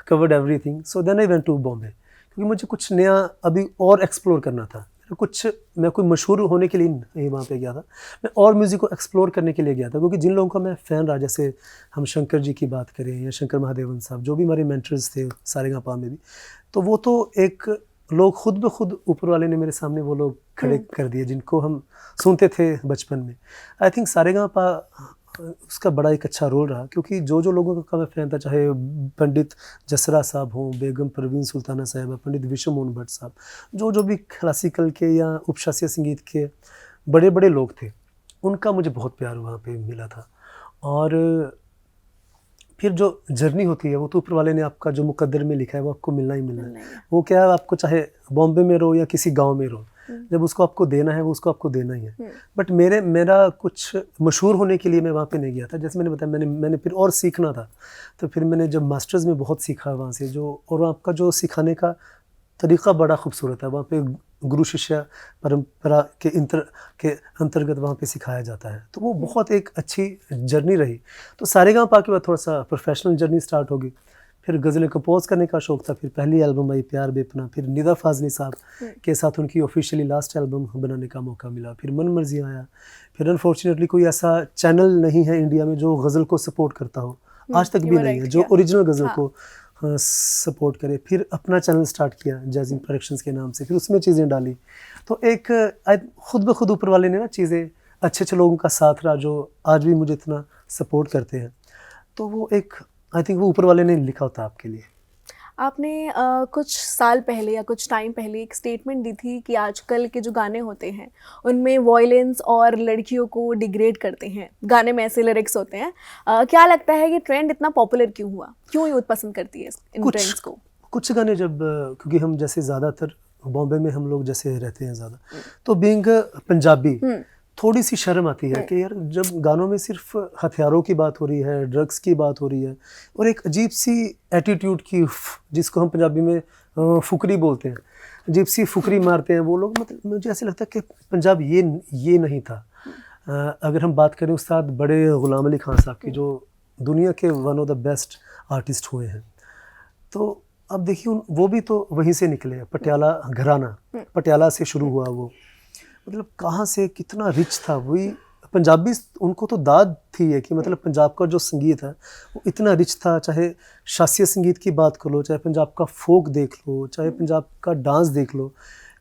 covered everything, so then I went to Bombay, क्योंकि मुझे कुछ नया अभी और एक्सप्लोर करना था। कुछ मैं कोई मशहूर होने के लिए नहीं वहाँ पे गया था, मैं और म्यूज़िक को एक्सप्लोर करने के लिए गया था, क्योंकि जिन लोगों का मैं फ़ैन रहा, जैसे हम शंकर जी की बात करें या शंकर महादेवन साहब, जो भी हमारे मेंटर्स थे सारेगामा में भी, तो वो तो एक लोग खुद ब खुद ऊपर वाले ने मेरे सामने वो लोग खड़े कर दिए जिनको हम सुनते थे बचपन में। आई थिंक सारेगामा उसका बड़ा एक अच्छा रोल रहा, क्योंकि जो लोगों का मैं फ़ैन था, चाहे पंडित जसरा साहब हों, बेगम परवीन सुल्ताना साहिबा, पंडित विश्व मोहन भट्ट साहब, जो भी क्लासिकल के या उपशास्त्रीय संगीत के बड़े बड़े लोग थे, उनका मुझे बहुत प्यार वहाँ पे मिला था। और फिर जो जर्नी होती है वो तो ऊपर वाले ने आपका जो मुकद्दर में लिखा है वो आपको मिलना ही मिलना है। वो क्या है, आपको चाहे बॉम्बे में रहो या किसी गांव में रहो, जब उसको आपको देना है वो उसको आपको देना ही है। बट मेरा कुछ मशहूर होने के लिए मैं वहाँ पे नहीं गया था। जैसे मैंने बताया, मैंने फिर और सीखना था, तो फिर मैंने जब मास्टर्स में बहुत सीखा वहाँ से, और आपका जो सिखाने का तरीक़ा बड़ा खूबसूरत है। वहाँ पे गुरु शिष्य परंपरा के अंतर्गत वहाँ पे सिखाया जाता है, तो वो बहुत एक अच्छी जर्नी रही। तो सारेगामा के बाद थोड़ा सा प्रोफेशनल जर्नी स्टार्ट होगी। फिर गज़लें कंपोज करने का शौक़ था, फिर पहली एल्बम आई प्यार बेपना, फिर निदा फाज़ली साहब के साथ उनकी ऑफिशियली लास्ट एल्बम बनाने का मौका मिला, फिर मन मर्जी आया। फिर अनफॉर्चुनेटली कोई ऐसा चैनल नहीं है इंडिया में जो गज़ल को सपोर्ट करता हो, आज तक भी नहीं है, जो ओरिजिनल गज़ल को सपोर्ट करे। फिर अपना चैनल स्टार्ट किया जैजिंग प्रोडक्शंस के नाम से, फिर उसमें चीज़ें डाली। तो एक खुद ब खुद ऊपर वाले ने ना चीज़ें अच्छे लोगों का साथ रहा, जो आज भी मुझे इतना सपोर्ट करते हैं। तो वो एक आई थिंक वो ऊपर वाले ने लिखा होता आपके लिए। आपने कुछ साल पहले या कुछ टाइम पहले एक स्टेटमेंट दी थी कि आजकल के जो गाने होते हैं उनमें वॉयलेंस और लड़कियों को डिग्रेड करते हैं, गाने में ऐसे लिरिक्स होते हैं। क्या लगता है कि ट्रेंड इतना पॉपुलर क्यों हुआ, क्यों यूथ पसंद करती है इन ट्रेंड्स को? कुछ गाने जब, क्योंकि हम जैसे ज़्यादातर बॉम्बे में हम लोग जैसे रहते हैं ज़्यादा, तो बीइंग पंजाबी थोड़ी सी शर्म आती है कि यार जब गानों में सिर्फ हथियारों की बात हो रही है, ड्रग्स की बात हो रही है, और एक अजीब सी एटीट्यूड की, जिसको हम पंजाबी में फुकरी बोलते हैं, अजीब सी फुकरी मारते हैं वो लोग। मतलब मुझे ऐसे लगता है कि पंजाब ये नहीं था। अगर हम बात करें उस्ताद बड़े गुलाम अली खान साहब की, जो दुनिया के one of the best artist हुए हैं, तो अब देखिए वो भी तो वहीं से निकले, पटियाला घराना, पटियाला से शुरू हुआ वो। मतलब कहाँ से कितना रिच था वही पंजाबी, उनको तो दाद थी है कि मतलब पंजाब का जो संगीत है वो इतना रिच था। चाहे शास्त्रीय संगीत की बात कर लो, चाहे पंजाब का फोक देख लो, चाहे पंजाब का डांस देख लो,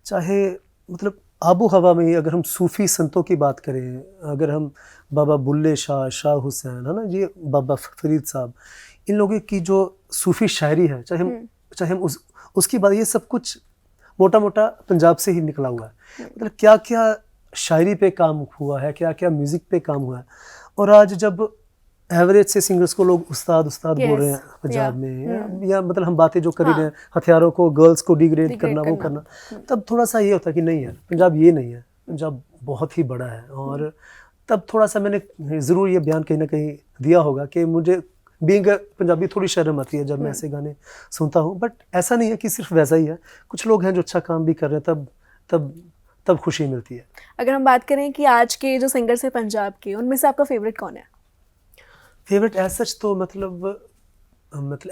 चाहे मतलब आबो हवा में ही अगर हम सूफ़ी संतों की बात करें, अगर हम बाबा बुल्ले शाह, शाह हुसैन, है ना, ये बाबा फरीद साहब, इन लोगों की जो सूफ़ी शायरी है, चाहे हम उसकी बात, ये सब कुछ मोटा मोटा पंजाब से ही निकला हुआ है। मतलब क्या क्या शायरी पे काम हुआ है, क्या क्या म्यूज़िक पे काम हुआ है। और आज जब एवरेज से सिंगर्स को लोग उस्ताद बोल रहे हैं पंजाब में, या मतलब हम बातें जो कर रहे हैं, हथियारों को, गर्ल्स को डिग्रेड करना, वो करना, तब थोड़ा सा ये होता है कि नहीं यार, पंजाब ये नहीं है, पंजाब बहुत ही बड़ा है। और तब थोड़ा सा मैंने ज़रूर ये बयान कहीं ना कहीं दिया होगा कि मुझे बीइंग पंजाबी थोड़ी शर्म आती है जब मैं ऐसे गाने सुनता हूँ। बट ऐसा नहीं है कि सिर्फ वैसा ही है, कुछ लोग हैं जो अच्छा काम भी कर रहे हैं, तब खुशी मिलती है। अगर हम बात करें कि आज के जो सिंगर्स हैं पंजाब के, उनमें से आपका फेवरेट कौन है? फेवरेट एज सच तो मतलब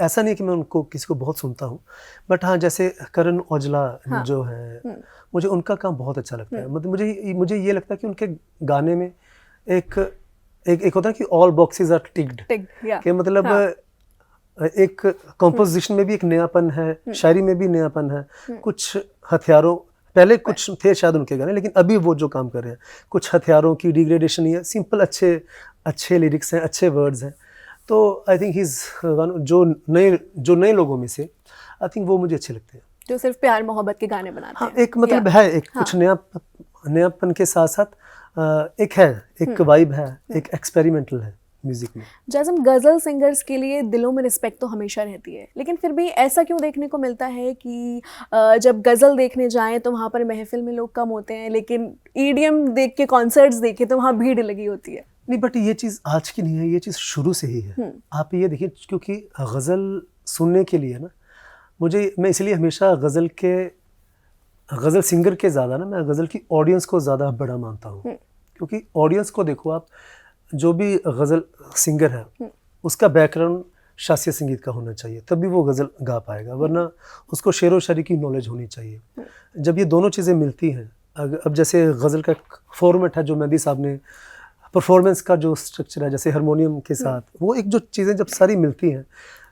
ऐसा नहीं है कि मैं उनको किसी को बहुत सुनता हूँ, बट हाँ, जैसे करण औजला जो है, मुझे उनका काम बहुत अच्छा लगता है। मतलब मुझे ये लगता है कि उनके गाने में एक होता है कि ऑल बॉक्सेस आर टिक्ड, कि मतलब एक कंपोजिशन में भी एक नयापन है, शायरी में भी नयापन है। कुछ हथियारों, पहले कुछ थे शायद उनके गाने, लेकिन अभी वो जो काम कर रहे हैं, कुछ हथियारों की डिग्रेडेशन नहीं है, सिंपल अच्छे लिरिक्स हैं, अच्छे वर्ड्स हैं। तो आई थिंक ही इज़ जो नए लोगों में से आई थिंक वो मुझे अच्छे लगते हैं, जो सिर्फ प्यार मोहब्बत के गाने बनाते हैं। एक मतलब है, एक कुछ नयापन के साथ साथ एक वाइब है, एक एक्सपेरिमेंटल है म्यूजिक में। जैसे गज़ल सिंगर्स के लिए दिलों में रिस्पेक्ट तो हमेशा रहती है, लेकिन फिर भी ऐसा क्यों देखने को मिलता है कि जब गज़ल देखने जाएं तो वहाँ पर महफिल में लोग कम होते हैं, लेकिन ईडीएम देख के, कॉन्सर्ट्स देखे तो वहाँ भीड़ लगी होती है? नहीं, बट ये चीज़ आज की नहीं है, ये चीज़ शुरू से ही है। आप ये देखिए, क्योंकि गज़ल सुनने के लिए ना, मैं इसलिए हमेशा गज़ल सिंगर के ज़्यादा ना, मैं गज़ल की ऑडियंस को ज़्यादा बड़ा मानता हूँ। क्योंकि ऑडियंस को देखो आप, जो भी गज़ल सिंगर है उसका बैकग्राउंड शास्त्रीय संगीत का होना चाहिए, तभी वो गज़ल गा पाएगा, वरना उसको शेर व शायरी की नॉलेज होनी चाहिए। जब ये दोनों चीज़ें मिलती हैं अब जैसे गज़ल का एक फॉर्मेट है जो मेहंदी साहब ने, परफॉर्मेंस का जो स्ट्रक्चर है जैसे हारमोनियम के साथ, वो एक जो चीज़ें जब सारी मिलती हैं,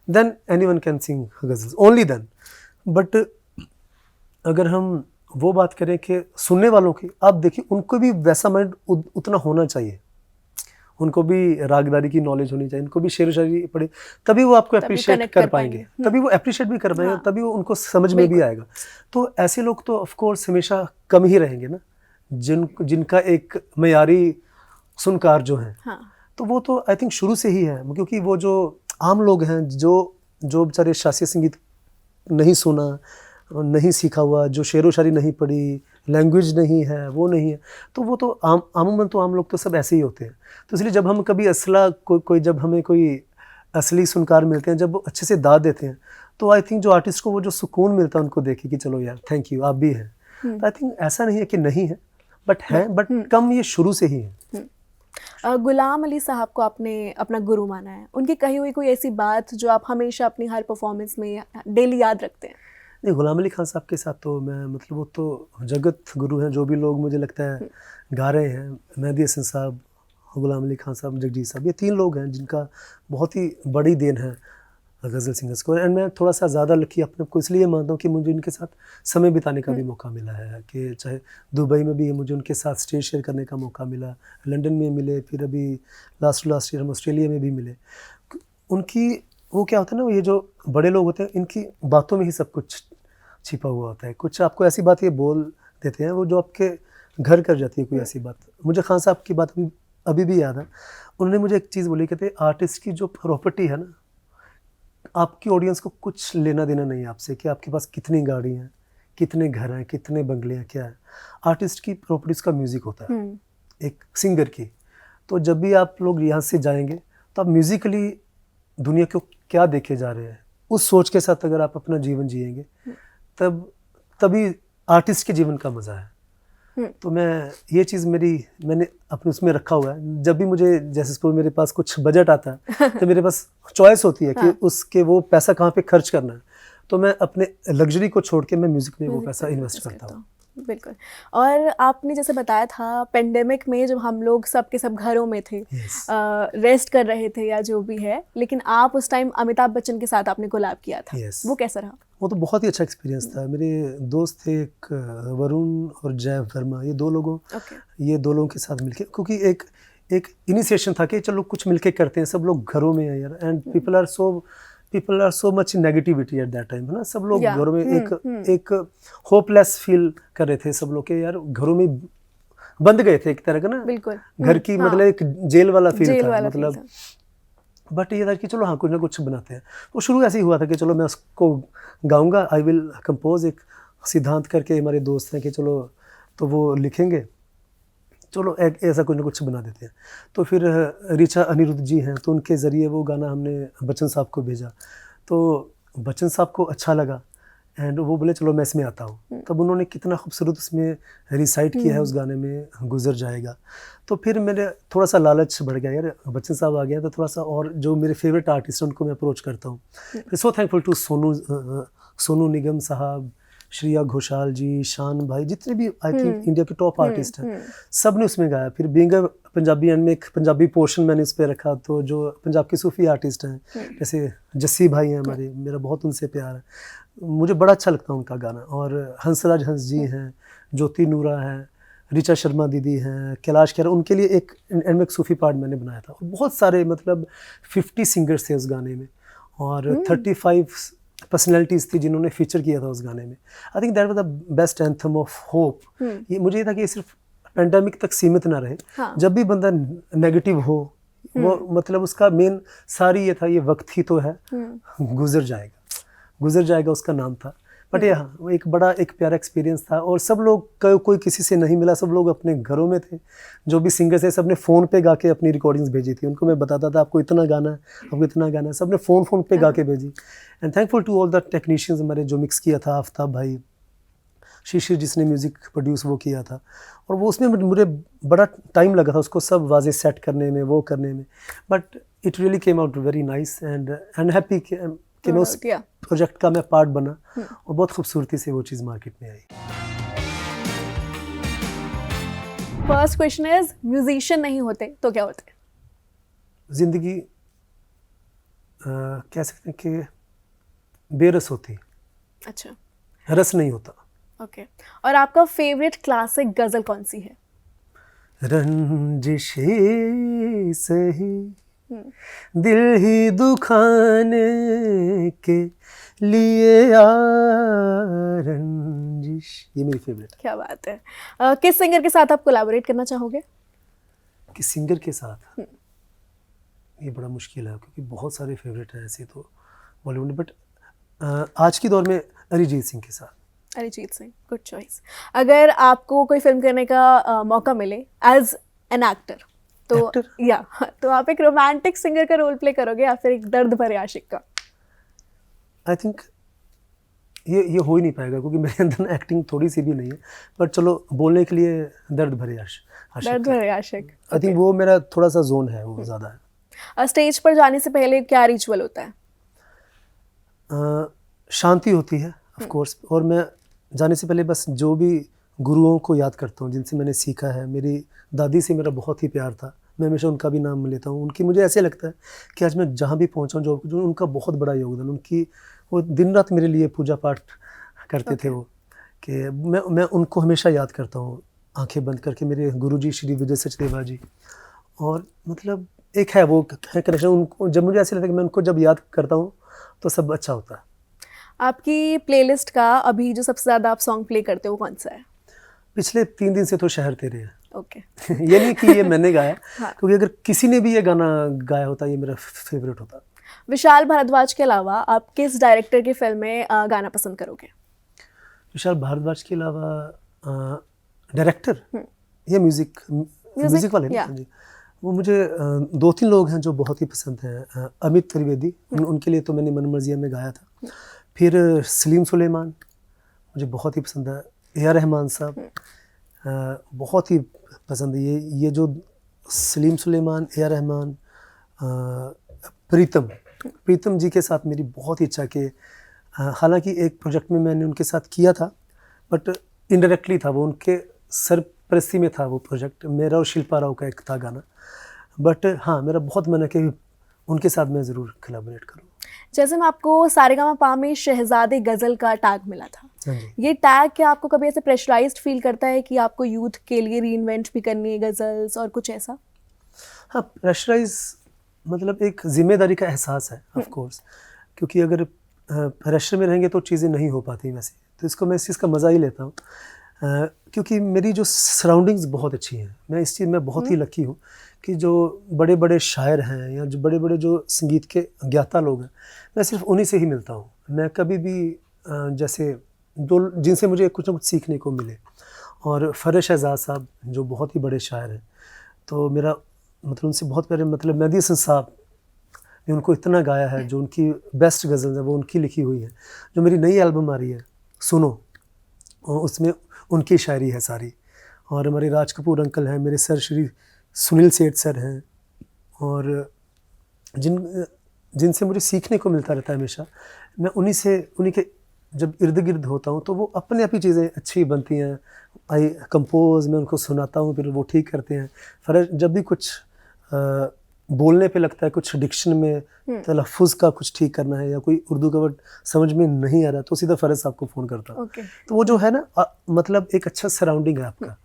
then anyone can sing ghazals, only then. But अगर हम वो बात करें कि सुनने वालों की, आप देखिए उनको भी वैसा माइंड उतना होना चाहिए, उनको भी रागदारी की नॉलेज होनी चाहिए, उनको भी शेर व शायरी पढ़े, तभी वो आपको अप्रिशिएट कर पाएंगे, तभी वो अप्रिशिएट भी कर पाएंगे, तभी वो उनको समझ में भी आएगा। तो ऐसे लोग तो ऑफ कोर्स हमेशा कम ही रहेंगे ना, जिनका एक मयारी सुनकार जो है। तो वो तो आई थिंक शुरू से ही है, क्योंकि वो जो आम लोग हैं जो बेचारे शास्त्रीय संगीत नहीं सुना, नहीं सीखा हुआ, जो शेर व शायरी नहीं पढ़ी, लैंग्वेज नहीं है, वो नहीं है, तो वो तो आमूमन तो आम लोग तो सब ऐसे ही होते हैं। तो इसलिए जब हम कभी जब हमें कोई असली सुनकार मिलते हैं, जब वो अच्छे से दाद देते हैं, तो आई थिंक जो आर्टिस्ट को वो जो सुकून मिलता है उनको देखे कि चलो यार थैंक यू, आप भी हैं। तो आई थिंक ऐसा नहीं है कि नहीं है, बट है, बट कम ये शुरू से ही है। गुलाम अली साहब को आपने अपना गुरु माना है, उनकी कही हुई कोई ऐसी बात जो आप हमेशा अपनी हर परफॉर्मेंस में डेली याद रखते हैं? नहीं, गुलाम अली खान साहब के साथ तो मैं मतलब वो तो जगत गुरु हैं, जो भी लोग मुझे लगता है गा रहे हैं, मेहदी हसन साहब, गुलाम अली खान साहब, जगजीत साहब, ये 3 लोग हैं जिनका बहुत ही बड़ी देन है गज़ल सिंगर्स को। एंड मैं थोड़ा सा ज़्यादा लकी अपने को इसलिए मानता हूँ कि मुझे इनके साथ समय बिताने का भी मौका मिला है, कि चाहे दुबई में भी मुझे उनके साथ स्टेज शेयर करने का मौका मिला, लंदन में मिले, फिर अभी लास्ट ईयर हम ऑस्ट्रेलिया में भी मिले। उनकी वो क्या होता है ना, ये जो बड़े लोग होते हैं इनकी बातों में ही सब कुछ छिपा हुआ होता है, कुछ आपको ऐसी बात ये बोल देते हैं वो जो आपके घर कर जाती है कोई ऐसी बात। मुझे खान साहब की बात अभी भी याद है, उन्होंने मुझे एक चीज़ बोली, कहते आर्टिस्ट की जो प्रॉपर्टी है ना, आपकी ऑडियंस को कुछ लेना देना नहीं है आपसे कि आपके पास कितनी गाड़ी हैं, कितने घर हैं, कितने बंगले हैं, क्या है। आर्टिस्ट की प्रॉपर्टी उसका म्यूज़िक होता है, एक सिंगर की। तो जब भी आप लोग यहाँ से जाएंगे तो आप म्यूज़िकली दुनिया को क्या देखे जा रहे हैं, उस सोच के साथ अगर आप अपना जीवन जिएंगे, तभी आर्टिस्ट के जीवन का मज़ा है। तो मैं ये चीज़ मैंने अपने उसमें रखा हुआ है। जब भी मुझे जैसे सपोज मेरे पास कुछ बजट आता है तो मेरे पास चॉइस होती है कि उसके वो पैसा कहाँ पे खर्च करना है, तो मैं अपने लग्जरी को छोड़ के मैं म्यूज़िक में वो पैसा इन्वेस्ट करता हूँ। बिल्कुल। और आपने जैसे बताया था पेंडेमिक में जब हम लोग सब के सब घरों में थे, रेस्ट कर रहे थे या जो भी है, लेकिन आप उस टाइम अमिताभ बच्चन के साथ आपने कोलैब किया था, वो कैसा रहा? वो तो बहुत ही अच्छा एक्सपीरियंस था। मेरे दोस्त थे एक वरुण और जय वर्मा, ये दो लोगों के साथ मिलके, क्योंकि एक इनिशिएशन था कि चलो कुछ मिलके करते हैं, सब लोग घरों में हैं यार, and people are so much negativity at that time, है ना। सब लोग घरों में एक होपलेस फील कर रहे थे सब लोग के, यार घरों में बंद गए थे एक तरह का ना, बिल्कुल घर की मतलब एक जेल वाला फील था मतलब। बट ये था कि चलो हाँ कुछ ना कुछ बनाते हैं। वो शुरू ऐसे ही हुआ था कि चलो मैं उसको गाऊंगा, आई विल कंपोज, एक सिद्धांत करके हमारे दोस्त हैं कि चलो तो वो लिखेंगे, चलो एक ऐसा कुछ ना कुछ बना देते हैं। तो फिर ऋचा अनिरुद्ध जी हैं, तो उनके ज़रिए वो गाना हमने बच्चन साहब को भेजा, तो बच्चन साहब को अच्छा लगा एंड वो बोले चलो मैं इसमें आता हूँ। तब उन्होंने कितना खूबसूरत उसमें रिसाइट किया है उस गाने में, गुजर जाएगा। तो फिर मेरे थोड़ा सा लालच बढ़ गया, यार बच्चन साहब आ गया तो थोड़ा सा और जो मेरे फेवरेट आर्टिस्ट हैं उनको मैं अप्रोच करता हूँ। फिर सो थैंकफुल टू सोनू निगम साहब, श्रेया घोषाल जी, शान भाई, जितने भी आई थिंक इंडिया के टॉप आर्टिस्ट हैं, सब ने उसमें गाया। फिर बीइंग अ पंजाबी एंड में एक पंजाबी पोर्शन मैंने उस पर रखा, तो जो पंजाब के सूफी आर्टिस्ट हैं जैसे जस्सी भाई हैं हमारे, मेरा बहुत उनसे प्यार है, मुझे बड़ा अच्छा लगता है उनका गाना। और हंसराज हंस जी हैं, ज्योति नूरा है, ऋचा शर्मा दीदी हैं, कैलाश खेर, उनके लिए एक एंड में एक सूफी पार्ट मैंने बनाया था। बहुत सारे मतलब 50 सिंगर्स थे उस गाने में और 35 पर्सनैलिटीज़ थी जिन्होंने फीचर किया था उस गाने में। I think that was the best anthem of hope. ये मुझे ये था कि ये सिर्फ पेंडेमिक तक सीमित ना रहे, जब भी बंदा नेगेटिव हो वो मतलब उसका मेन सारी ये था, ये वक्त ही तो है, गुजर जाएगा उसका नाम था। बट ये हाँ, वो एक बड़ा एक प्यारा एक्सपीरियंस था। और सब लोग कोई किसी से नहीं मिला, सब लोग अपने घरों में थे। जो भी सिंगर्स थे सब ने फ़ोन पे गा के अपनी रिकॉर्डिंग्स भेजी थी, उनको मैं बताता था आपको इतना गाना है, आपको इतना गाना है, सब ने फ़ोन पे गा के भेजी। And thankful to all the technicians हमारे, जो मिक्स किया था आफ्ताब भाई, शिशिर जिसने म्यूज़िक प्रोड्यूस वो किया था। और वो उसमें मुझे बड़ा टाइम लगा था उसको सब वाजे सेट करने में, वो करने में, but it really came out very nice and happy कि मैं उस प्रोजेक्ट का मैं पार्ट बना और बहुत खूबसूरती से वो चीज़ मार्केट में आई। फर्स्ट क्वेश्चन इज, म्यूजिशियन नहीं होते तो क्या होते? जिंदगी कह सकते हैं कि बेरस होती, अच्छा, रस नहीं होता। ओके। और आपका फेवरेट क्लासिक गजल कौन सी है? रंजिशे सही दिल ही दुखाने के लिए आ रंजिश, ये मेरी फेवरेट है। क्या बात है। किस सिंगर के साथ आप कोलैबोरेट करना चाहोगे? कि सिंगर के साथ ये बड़ा मुश्किल है क्योंकि बहुत सारे फेवरेट हैं ऐसे तो बॉलीवुड, बट आज के दौर में अरिजीत सिंह के साथ। Arijit Singh, good choice. अगर आपको कोई फिल्म करने का मौका मिले एज एन एक्टर तो तो आप एक रोमांटिक सिंगर का रोल प्ले करोगे या फिर एक दर्द भरे आशिक का? आई थिंक ये हो ही नहीं पाएगा क्योंकि मेरे अंदर एक्टिंग थोड़ी सी भी नहीं है, पर चलो बोलने के लिए दर्द भरे आशिक। दर्द भरे आशिक, आई थिंक वो मेरा थोड़ा सा जोन है, वो ज़्यादा है। स्टेज पर जाने से पहले क्या रिचुअल होता है? शांति होती है ऑफ कोर्स, और मैं जाने से पहले बस जो भी गुरुओं को याद करता हूँ जिनसे मैंने सीखा है। मेरी दादी से मेरा बहुत ही प्यार था, मैं हमेशा उनका भी नाम लेता हूँ। उनकी मुझे ऐसे लगता है कि आज मैं जहाँ भी पहुँचा हूँ, जो उनका बहुत बड़ा योगदान, उनकी वो दिन रात मेरे लिए पूजा पाठ करते थे वो, कि मैं उनको हमेशा याद करता हूँ आंखें बंद करके, मेरे गुरुजी श्री विजय सचदेवा जी। और मतलब एक है वो कनेक्शन उनको, जब मुझे ऐसे लगता है कि मैं उनको जब याद करता हूँ तो सब अच्छा होता है। आपकी प्लेलिस्ट का अभी जो सबसे ज़्यादा आप सॉन्ग प्ले करते हो कौन सा है? पिछले 3 दिन से तो शहर तेरे है। ओके। ये नहीं कि ये मैंने गाया हाँ। क्योंकि अगर किसी ने भी ये गाना गाया होता ये मेरा फेवरेट होता। विशाल भारद्वाज के अलावा आप किस डायरेक्टर की फिल्म में गाना पसंद करोगे? विशाल भारद्वाज के अलावा डायरेक्टर या म्यूजिक वाले ना जी, वो मुझे 2-3 लोग हैं जो बहुत ही पसंद हैं। अमित त्रिवेदी, उनके लिए तो मैंने मन मर्जिया में गाया था। फिर सलीम सुलेमान मुझे बहुत ही पसंद है। ए.आर. रहमान साहब बहुत ही पसंद है। ये जो सलीम सुलेमान, ए.आर. रहमान, प्रीतम जी के साथ मेरी बहुत ही इच्छा कि हालांकि एक प्रोजेक्ट में मैंने उनके साथ किया था बट इनडायरेक्टली था, वो उनके सरपरस्ती में था वो प्रोजेक्ट। मेरा और शिल्पा राव का एक था गाना, बट हाँ मेरा बहुत मन है कि उनके साथ मैं ज़रूर कोलैबोरेट करूँ। जैसे मैं आपको सारेगामापा में शहजादे गज़ल का टैग मिला था, ये टैग क्या आपको कभी ऐसे प्रेशराइज्ड फील करता है कि आपको यूथ के लिए रीइन्वेंट भी करनी है गज़ल्स और कुछ ऐसा? हाँ, प्रेशराइज मतलब एक जिम्मेदारी का एहसास है ऑफ कोर्स, क्योंकि अगर प्रेशर में रहेंगे तो चीज़ें नहीं हो पाती वैसे, तो इसको मैं इस चीज़ का मज़ा ही लेता हूँ क्योंकि मेरी जो सराउंडिंग्स बहुत अच्छी हैं। मैं इस चीज़ में बहुत ही लकी हूँ कि जो बड़े बड़े शायर हैं या जो बड़े बड़े जो संगीत के ज्ञाता लोग हैं, मैं सिर्फ उन्हीं से ही मिलता हूँ। मैं कभी भी जैसे जो जिनसे मुझे कुछ ना कुछ सीखने को मिले, और फ़रज़ शहज़ाद साहब जो बहुत ही बड़े शायर हैं, तो मेरा मतलब उनसे बहुत प्यारे, मतलब मेहदी हसन साहब ने उनको इतना गाया है, जो उनकी बेस्ट गज़ल है वो उनकी लिखी हुई है। जो मेरी नई एल्बम आ रही है सुनो, उसमें उनकी शायरी है सारी। और हमारे राज कपूर अंकल हैं, मेरे सर श्री सुनील सेठ सर हैं, और जिनसे मुझे सीखने को मिलता रहता है हमेशा। मैं उन्हीं के जब इर्द गिर्द होता हूँ तो वो अपने आप ही चीज़ें अच्छी बनती हैं। आई कंपोज, मैं उनको सुनाता हूँ, फिर वो ठीक करते हैं। फ़र्ज जब भी कुछ बोलने पे लगता है, कुछ डिक्शन में तलफ़ुज़ का कुछ ठीक करना है या कोई उर्दू का वर्ड समझ में नहीं आ रहा, तो सीधा फ़र्ज साहब को फ़ोन करता हूँ। तो वो जो है ना मतलब एक अच्छा सराउंडिंग है आपका,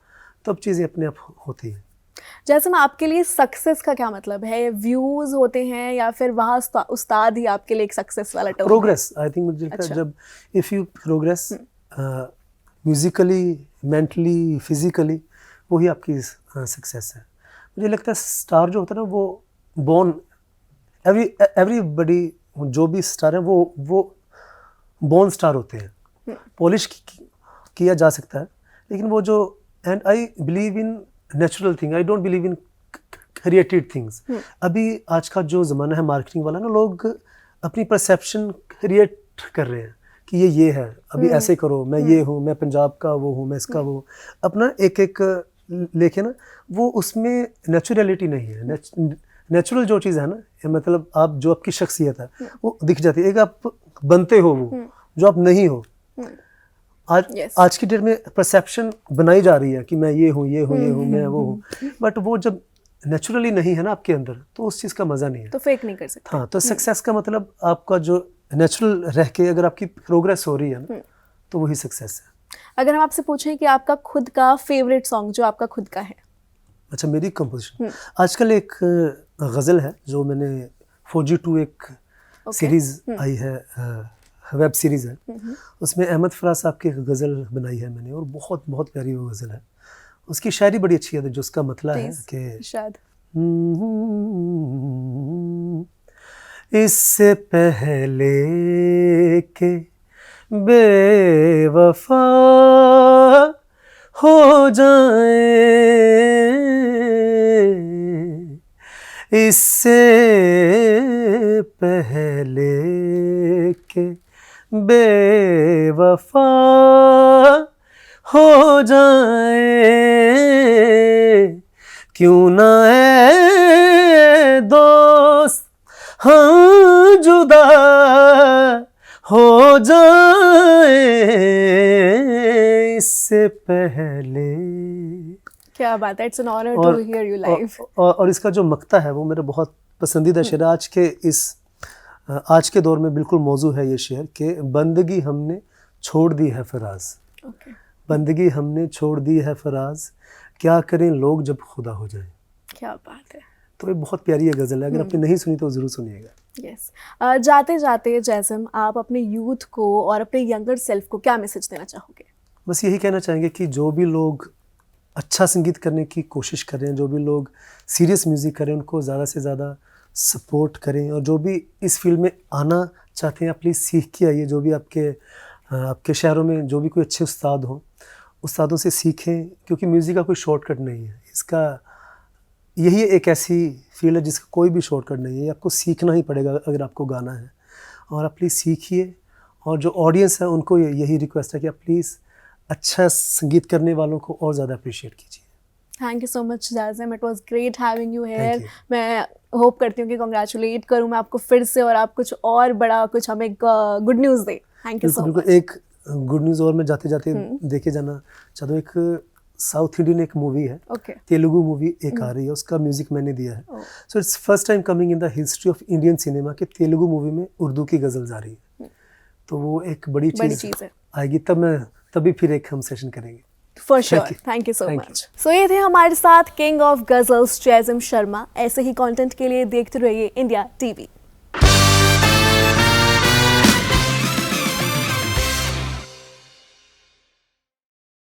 तब चीज़ें अपने आप होती हैं। जैसे मैं आपके लिए सक्सेस का क्या मतलब है? व्यूज़ होते हैं या फिर वहाँ उस्ताद ही आपके लिए एक सक्सेस वाला टर्म? प्रोग्रेस, आई थिंक मुझे लगता है जब if you progress musically, mentally, physically, वही आपकी सक्सेस है। मुझे लगता है स्टार जो होता है ना, वो बॉर्न, एवरीबडी जो भी स्टार है वो बॉर्न स्टार होते हैं। पॉलिश किया जा सकता है, लेकिन वो जो, and I believe in natural thing, I don't believe in created things. अभी आज का जो ज़माना है मार्केटिंग वाला ना, लोग अपनी परसेप्शन क्रिएट कर रहे हैं कि ये है, अभी ऐसे करो, मैं ये हूँ, मैं पंजाब का वो हूँ, मैं इसका वो, अपना एक लेके ना, वो उसमें नेचुरलिटी नहीं है। नेचुरल जो चीज़ है ना, मतलब आप जो आपकी शख्सियत है वो दिख जाती है। एक आप बनते हो वो जो आप नहीं हो, Yes. आज की डेट में परसेप्शन बनाई जा रही है कि मैं ये हूँ मैं वो हूँ, बट वो जब नेचुरली नहीं है ना आपके अंदर, तो उस चीज़ का मज़ा नहीं है। तो फेक नहीं कर सकते। हाँ, तो सक्सेस का मतलब आपका जो नेचुरल रह के अगर आपकी प्रोग्रेस हो रही है ना, तो वही सक्सेस है। अगर हम आपसे पूछें कि आपका खुद का फेवरेट सॉन्ग जो आपका खुद का है। अच्छा, मेरी कंपोजिशन आजकल एक गज़ल है जो मैंने 4G2 एक सीरीज़ आई है, वेब सीरीज़ है, उसमें अहमद फराज साहब की एक गज़ल बनाई है मैंने, और बहुत बहुत प्यारी वो गज़ल है। उसकी शायरी बड़ी अच्छी है, जो उसका मतलब है कि शायद इससे पहले के बेवफा हो जाए, इससे पहले के बेवफा हो जाए, क्यों ना ऐ दोस्त हम जुदा हो जाए, इससे पहले। क्या बात है, it's an honour to hear you live. और इसका जो मक्ता है वो मेरा बहुत पसंदीदा शेर है। आज के दौर में बिल्कुल मौजू है ये शेर कि बंदगी हमने छोड़ दी है फराज, बंदगी हमने छोड़ दी है फराज, क्या करें लोग जब खुदा हो जाए। क्या बात है। तो ये बहुत प्यारी है गज़ल है, अगर आपने नहीं सुनी तो ज़रूर सुनिएगा। यस। जाते जाते जैसम, आप अपने यूथ को और अपने यंगर सेल्फ को क्या मैसेज देना चाहोगे? बस यही कहना चाहेंगे कि जो भी लोग अच्छा संगीत करने की कोशिश कर रहे हैं, जो भी लोग सीरियस म्यूज़िक कर रहे हैं, उनको ज़्यादा से ज़्यादा सपोर्ट करें, और जो भी इस फील्ड में आना चाहते हैं आप प्लीज़ सीख के आइए। जो भी आपके शहरों में जो भी कोई अच्छे उस्ताद हों, उस्तादों से सीखें, क्योंकि म्यूज़िक का कोई शॉर्टकट नहीं है। यही एक ऐसी फील्ड है जिसका कोई भी शॉर्टकट नहीं है, आपको सीखना ही पड़ेगा अगर आपको गाना है। और आप प्लीज़ सीखिए, और जो ऑडियंस है उनको यही रिक्वेस्ट है कि आप प्लीज़ अच्छा संगीत करने वालों को और ज़्यादा अप्रिशिएट कीजिए। Thank you so much Jazim, it was great having you here. मैं होप करती हूँ कि कांग्रेचुलेट करूँ मैं आपको फिर से, और आप कुछ और बड़ा कुछ हमें good news they. Thank you so much. एक गुड न्यूज़ और मैं जाते जाते देखे जाना चाहता हूँ। एक साउथ इंडियन एक मूवी है, तेलुगु मूवी एक आ रही है, उसका म्यूज़िक मैंने दिया है। So it's first time coming in the history of Indian cinema कि तेलुगु मूवी में उर्दू की गज़ल आ रही है। तो वो एक बड़ी चीज़ है, आएगी तभी फिर एक हम सेशन करेंगे। For sure. Thank you so much. So ये थे हमारे साथ किंग ऑफ गजल्स जैज़म शर्मा। ऐसे ही कंटेंट के लिए देखते रहिए इंडिया टीवी।